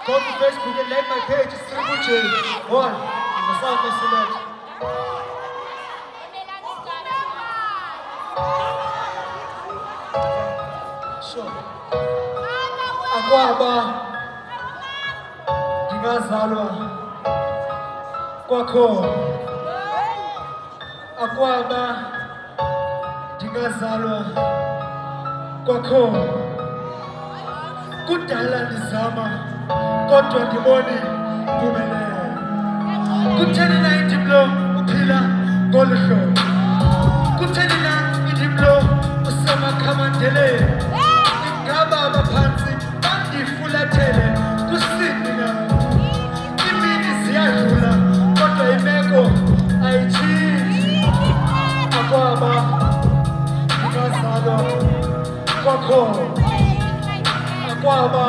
Go to Facebook and like my page, it's Triple J. One, the South of Select. Sure. Akwaba, ndingazalwa kwakho. Akwaba, ndingazalwa kwakho. Kudala ndizama kodwa ndiboni impumelelo. Kutheni na indim lo uphila ngolu hlobo? Kutheni na indim lo usemakhamandeleni? Ingaba abaphantsi bandifulathele kusini na? Imini ziyadlula kodwa imeko ayitshintshi. Akwaba ndingazalwa kwakho. Akwaba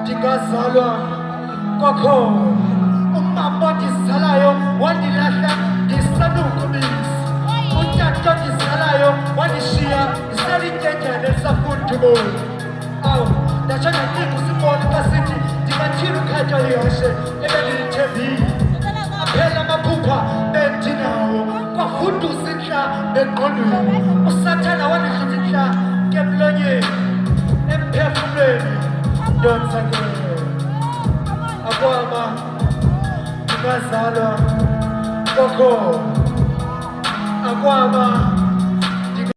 ndingazalwa kwakho. Umama ondizalayo wandilahla ndisanukubisi. Utata ondizalayo wandishiya ndisalitetyana elisafudumolo. Awu, ndatsho ndacinga usibone xa sithi ndingathini ukhatywa ihashe ebendilithembile. Aphela amaphupha bendinawo kwafundusa intla engqondweni. Usathana wandidlula intla ngemlonyeni emphefumlweni ndonzakele. Akwaba ndingazalwa kwakho. Akwaba